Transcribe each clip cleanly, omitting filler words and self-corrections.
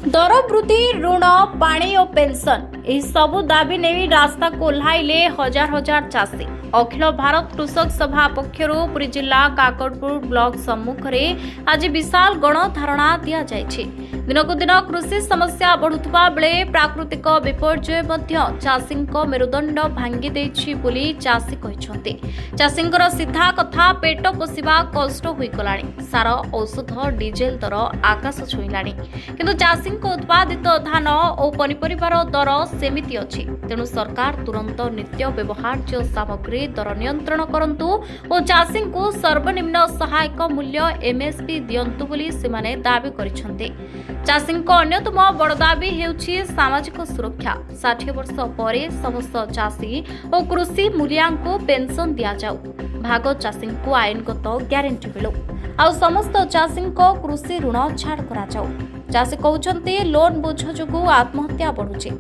दर वृद्धि ऋण पानी और पेंशन यह सबु दाबी नहीं रास्ता को ओह्लाइले हजार हजार चाषी। अखिल भारत कृषक सभा पक्षर पुरी जिला काकड़पुर ब्लॉक सम्मुख में आज विशाल गणधारणा दि जाइए। दिनकू दिन कृषि समस्या बढ़ुवा बेले प्राकृतिक विपर्यय चाषी मेरुदंड भांगी देछि बोली चाषी कहते। चाषी सीधा कथा पेट पोषा कष्ट हो गलानी। सार औषध डीजेल दर आकाश छुईलानी किंतु चाषी उत्पादित धान और पनीपरिबार दर सेमिति अछि। तेणु सरकार तुरंत नित्य व्यवहार्य सामग्री दर नियंत्रण करंतु और चाषी को सर्वनिम्न सहायक मूल्य एमएसपी दियंतु बोली सेमाने दाबी करिसेंते। चाषी अन्यतम बड़ दाबी हेउछि सामाजिक सुरक्षा। 60 वर्ष परे समस्त चाषी और कृषि मूल्यांक को पेंशन दिया जाऊ। भाग चाषी को आईनगत ग्यारंटी मिलू आ समस्त चाषी को कृषि ऋण छाड़ करा जाऊ। चाषी कहते लोन बोझ जो आत्महत्या बढ़ुचे।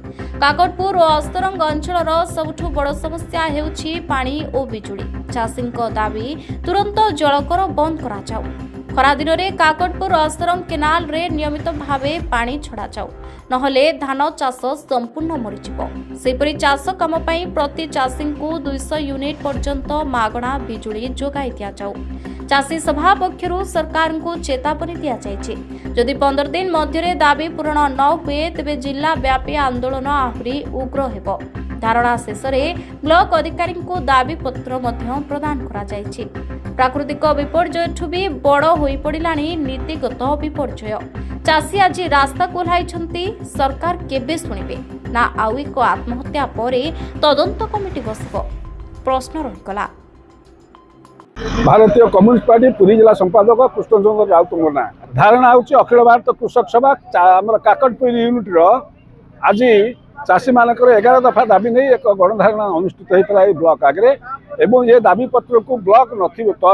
काकड़पुर और अस्तरंग अंचल सबुठ बड़ समस्या हेउछि पानी और बिजुली। चाषी दाबी तुरंत जलकर बंद करा जाऊ। खरा दिन में काकड़पुर अस्तरंग केनाल रे नियमित भावे पानी छड़ा जाऊ नहले धान चाष संपूर्ण मरीजिव। सेपरी चाष काम पई प्रति चाषी को 200 यूनिट पर्यंत मागणा बिजुली जोगाई दिया जाऊ। चाषी सभा पक्षर सरकार को चेतावनी दि जाइए। जदि 15 दिन मध्य दाबी पूरण न हुए तेबे जिला व्यापी आंदोलन आहरी उग्र हेब। धारणा शेष में ब्लॉक अधिकारी को दाबी पत्र प्रदान करा जाइए। प्राकृतिक विपर्यय भी बड़ हो पड़ानी नीतिगत विपर्यय। चाषी आज रास्ता कोल्हाइछंती सरकार केबे सुनिबे ना आउ एक आत्महत्या परे तदंत कमिटी बसिब प्रश्न रहीगला। भारतीय कम्युनिस्ट पार्टी पुरी जिला संपादक कृष्णचंद्र राउत ना धारणा हूँ अखिल भारत कृषक सभा आम काकड़पुर यूनिट आज चाषी मान 11 दफा दाबी नहीं एक गणधारणा अनुष्ठित होता है ब्लॉक आगे। एवं ये दाबी पत्र को ब्लॉक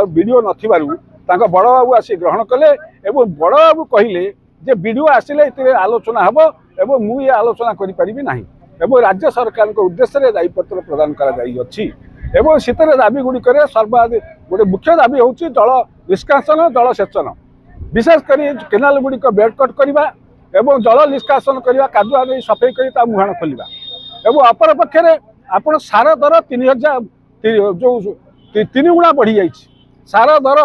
वीडियो नथिबारु बड़ बाबू आसी ग्रहण कले। बड़ बाबू कहले जे वीडियो आसिले ये आलोचना हम एवं मुझे आलोचना करि नाही। राज्य सरकार उद्देश्य दाबी पत्र प्रदान कर शीतर दाबी गुड़िक सर्वाधिक गोटे मुख्य दाबी हूँ जल निष्कासन जल सेचन विशेषकर केनाल गुड़िक बेड कट करवा एवं जल निष्कासन करवा कादुआ नहीं सफाई कर मुहाण खोलवा। अपर पक्षे आपण सार दर 3000 जो 3 गुणा बढ़ी जाइए। सार दर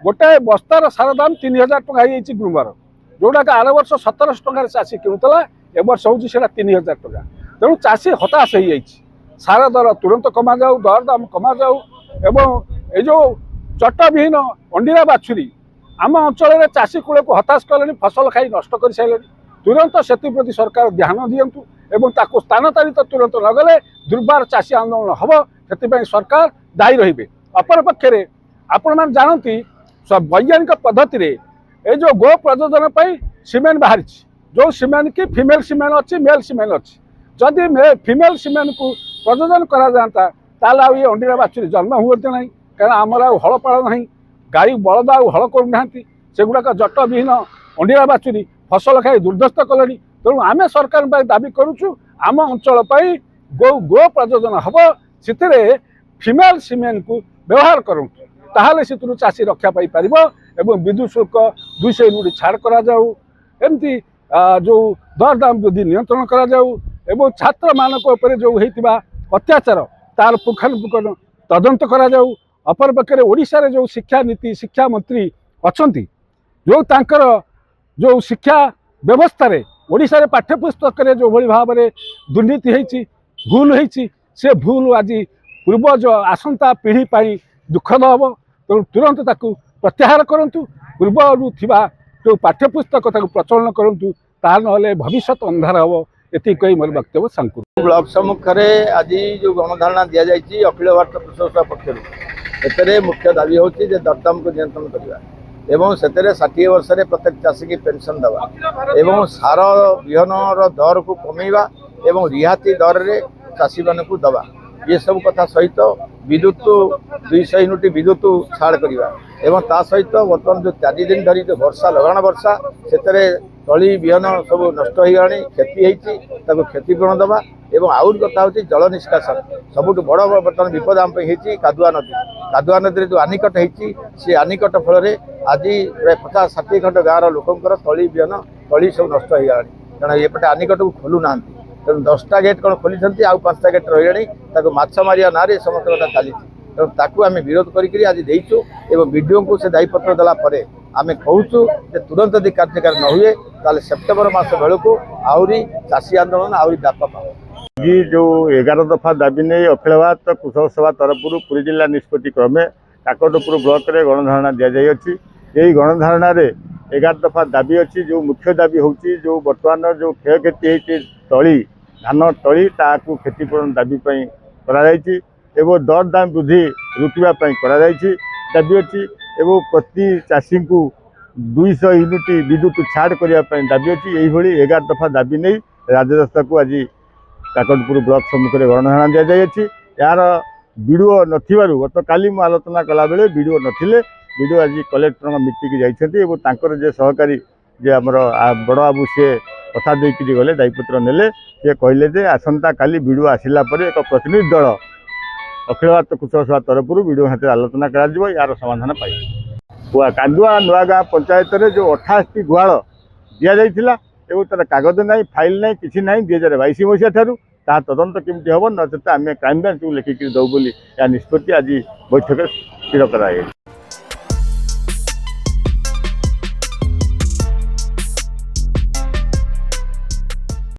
गोटे बस्तार सार दाम 3000 टका ग्रुमर जोटा आर वर्ष 1700 टकर चाषी किणुला एवर्ष हूँ 3000 टका। तेणु चाषी हताश हो जाइए। सार दर तुरंत कमा जाऊ दर दाम कमा जाऊ एवं ये जो चटविहीन अंडीरा बाछुरी आम अंचल चाषी कूल को हताश कले फसल खाई नष्ट कर सारे। तुरंत से सरकार ध्यान दिंतु एवं ताको स्थानांतरित तुरंत नगले दुर्बार चाषी आंदोलन हम से सरकार दायी रही। अपर पक्षे आपण मैंने जानती वैज्ञानिक पद्धति ये जो गो प्रजोजन सीमेन बाहरी जो सीमेन की फीमेल सीमेन अच्छी मेल सीमेन अच्छी जदि फीमेल सीमेन को प्रजोजन करा जाता ताला ये अंडीरा बाछुरी जन्म हुए ना कारण आमर हल पाल ना गाई बलद हल करूना से गुड़ाक जटविहीन अंडीरा बाछुरी फसल खाई दुर्दस्त कले। तेणु आम सरकार दाबी करुचु आम अंचल गो प्रजोजन हम से फीमेल सीमेन को व्यवहार करूँ ताहले से चाषी रक्षा पाई पारिबो एवं विद्युत शुल्क 200 यूनिट छाड़ करा जाऊ। एमती जो दर दाम वृद्धि नियंत्रण करा जाऊ एवं छात्र मानक ऊपर जो होइतिबा अत्याचार तार पुखानुपुख तदंत करा जाऊ। अपर पक्षे ओडिशा रे जो शिक्षा नीति शिक्षा मंत्री अछंती जो तांकर जो शिक्षा व्यवस्था रे ओडिशा रे पाठ्यपुस्तक रे जो भली भाव में दुर्नीति होइछि भूल होइछि से भूल आज पूर्वज आसंता पीढ़ी पाई दुखद हम। तेणु तुरंत ताकू प्रत्याहार करंतु पूर्व थिबा जो पाठ्यपुस्तक ताकू प्रचलन करंतु तार नहले भविष्य अंधार हम। एति कही मोर वक्तव्य संकुल ब्लॉक सम्मुख में आज जो गणधारणा दि जाइए अखिल भारत कृषक सभा पक्ष एते मुख्य दाबी हूँ दरदाम को नियंत्रण करवा एवं से 60 वर्ष प्रत्येक चाषी की पेंशन दवा एवं सार विहन दर को कमेवा एवं रिहाती दर रे चाषी मान को दवा ये सब कथा सहित विद्युत 200 यूनिट विद्युत छाड़ करवा एवं ता सहित बर्तमान जो 4 दिन धरी जो वर्षा लगाण वर्षा से तली विहन सब नष्ट हो गलानी क्षति होती क्षतिपूरण दवा एवं आउट कथा हूँ जल निष्कासन सबुठ बड़ बर्तमान विपद आम कादुआ नदी जो आनिकट होती से आनिकट फल आज प्राय 50-60 खंड गाँव लोकंर तली विहन तली सब नष्ट हो गलानी कारण एपटे आनिकट को खोलू ना तेणु 10टा गेट कौन खोली आउ 5टा गेट रही माछ मारिया ना समस्त कथा चली तेणु ताकू आम विरोध करी आज देचु एवं वीडियो को से दायीपत्र देला आम कहूँ तुरंत यदि कार्यकारी न हुए ताले सेप्टेम्बर मास बेलू आहरी चाषी आंदोलन आहरी व्यापक हो जो 11 दफा दाबी नहीं अखिल भारत कृषक सभा तरफ पुरी जिला निष्पत्ति क्रमे काकटपुर ब्लॉक रे गणधारणा दि जाइए यही गणधारणा 11 दफा दाबी अच्छी जो मुख्य दाबी हूँ जो बर्तमान जो क्षयक्षति होती तली धान तली ताकू क्षतिपूरण दाबी कराई एवं दर दाम वृद्धि रुकवाई दाबी अच्छी एवं प्रति चाषी को 200 यूनिट विद्युत छाड़ करने दाबी अच्छी यही 11 दफा दाबी नहीं राजरास्ता को आज काकटपुर ब्लॉक सम्मुख में गणधारणा दि जाइए यार वीडियो नथिबारु गत काली मु आलोचना कला बेले वीडियो नथिले वीडियो आज कलेक्टर मीटिंग जाइछन्ती जे सहकारी जे आमर बड़ बाबू सी कथा देकी गले दायीपत्र नेले सी कहले जे आसंता काली वीडियो आसिला परे एक प्रतिनिधि दल अखिल भारत कृषक सभा तरफ वीडियो हाथ आलोचना करा यार समाधान पाई कांदुआ नुआगाँ पंचायत रे जो 28टी गुहाल दि जाइथिला एवं तार कागज ना फाइल ना कि ना 2022 मसीहा ठारू ता तदंत केमती हम नचेत आम क्राइम ब्रांच को लेखिक दौ बोली निष्पत्ति आज बैठक स्थिर कराई।